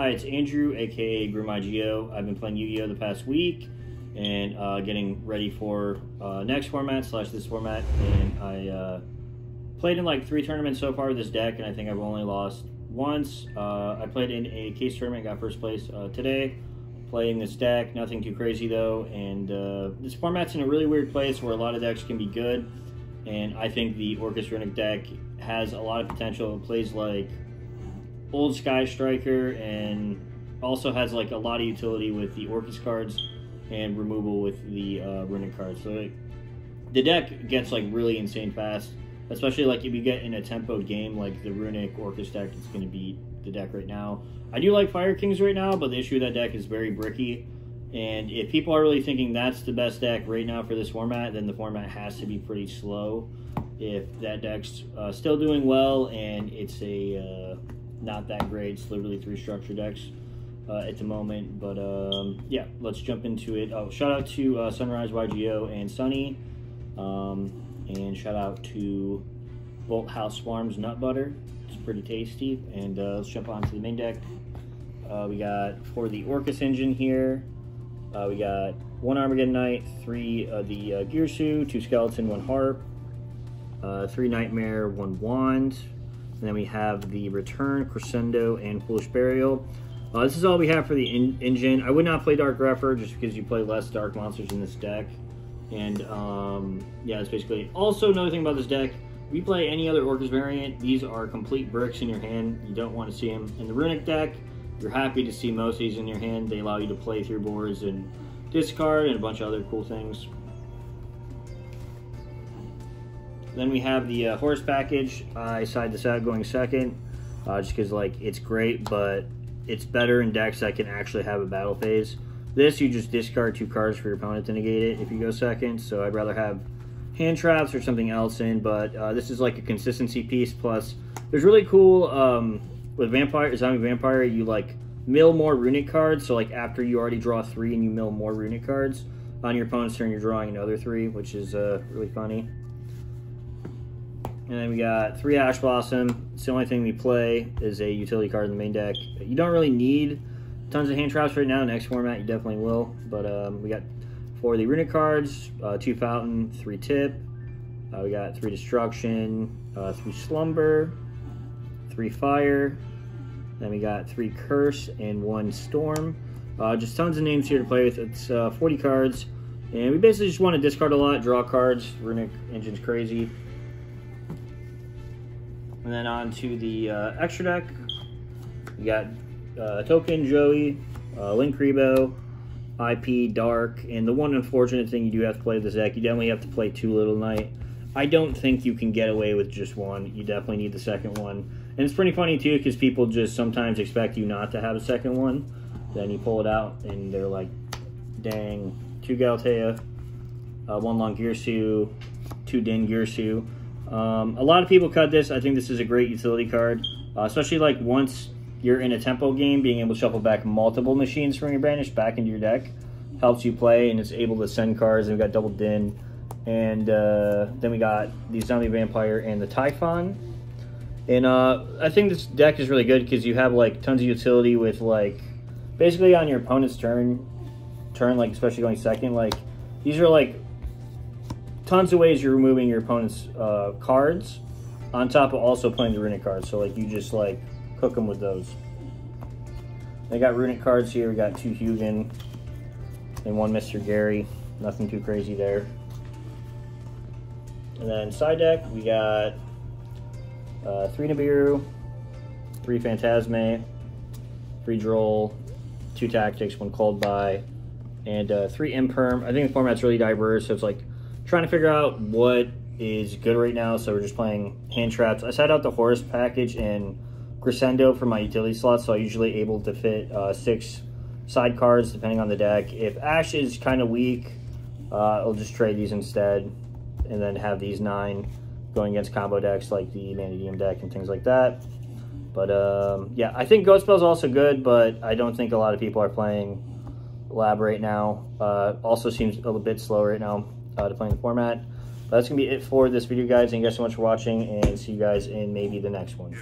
Hi, it's Andrew, aka YuGiOh. I've been playing Yu-Gi-Oh the past week and getting ready for next format / this format. And I played in like 3 tournaments so far with this deck, and I think I've only lost once. I played in a case tournament, got first place today, playing this deck. Nothing too crazy though, and this format's in a really weird place where a lot of decks can be good, and I think the Orcust Runick deck has a lot of potential. It plays like old Sky Striker and also has like a lot of utility with the Orcust cards and removal with the Runick cards. So the deck gets like really insane fast, especially like if you get in a tempoed game like the Runick Orcust deck. It's going to beat the deck right now. I do like Fire Kings right now, but the issue with that deck is very bricky, and if people are really thinking that's the best deck right now for this format, then the format has to be pretty slow. If that deck's still doing well and it's a not that great, it's literally 3 structure decks at the moment. But yeah, let's jump into it. Oh, shout out to Sunrise, YuGiOh, and Sunny, and shout out to Bolt House Farms Nut Butter. It's pretty tasty. And let's jump on to the main deck. We got, for the Orcust engine here, we got 1 Armageddon Knight, 3 of the Gearsu, 2 Skeleton, 1 Harp, 3 Nightmare, 1 Wand. And then we have the Return, Crescendo, and Foolish Burial. This is all we have for the engine. I would not play Dark Grepher just because you play less dark monsters in this deck. And yeah, that's basically it. Also, another thing about this deck, if you play any other Orcust variant, these are complete bricks in your hand. You don't want to see them. In the Runick deck, you're happy to see most of these in your hand. They allow you to play through boards and discard and a bunch of other cool things. Then we have the horse package. I side this out going second, just because like it's great, but it's better in decks that can actually have a battle phase. This, you just discard 2 cards for your opponent to negate it if you go second. So I'd rather have hand traps or something else in, but this is like a consistency piece. Plus, there's really cool with Zombie Vampire. You like mill more Runick cards. So like after you already draw 3 and you mill more Runick cards on your opponent's turn, you're drawing another 3, which is really funny. And then we got 3 Ash Blossom. It's the only thing we play is a utility card in the main deck. You don't really need tons of hand traps right now. Next format, you definitely will. But we got 4 of the Runick cards, 2 Fountain, 3 Tip. We got 3 Destruction, 3 Slumber, 3 Fire. Then we got 3 Curse and 1 Storm. Just tons of names here to play with. It's 40 cards. And we basically just want to discard a lot, draw cards. Runick engine's crazy. And then on to the extra deck. We got Token, Joey, Link Rebo, IP, Dark, and the one unfortunate thing you do have to play with this deck, you definitely have to play 2 Little Knight. I don't think you can get away with just 1. You definitely need the second one. And it's pretty funny too, because people just sometimes expect you not to have a second one. Then you pull it out and they're like, dang, 2 Galatea, 1 Long Gearsu, 2 Din Gearsu. A lot of people cut this. I think this is a great utility card, especially like once you're in a tempo game, being able to shuffle back multiple machines from your banish back into your deck helps you play, and it's able to send cards. And we got double Din, and then we got the Zombie Vampire and the Typhon. And I think this deck is really good because you have like tons of utility with like basically on your opponent's turn like especially going second, like these are like tons of ways you're removing your opponent's cards on top of also playing the Runick cards. So like you just like cook them with those. They got Runick cards here. We got 2 Hugin and 1 Mr. Gary. Nothing too crazy there. And then side deck, we got 3 Nibiru, 3 Phantasme, 3 Droll, 2 Tactics, 1 Cold Buy, and 3 Imperm. I think the format's really diverse, so it's like trying to figure out what is good right now. So we're just playing hand traps. I set out the horse package and Crescendo for my utility slots, so I'm usually able to fit 6 side cards depending on the deck. If Ash is kind of weak, I'll just trade these instead and then have these 9 going against combo decks like the Manadium deck and things like that. But yeah, I think Ghost Spell is also good, but I don't think a lot of people are playing Lab right now. Also seems a little bit slow right now to play in the format. But that's going to be it for this video, guys. Thank you guys so much for watching, and see you guys in maybe the next one.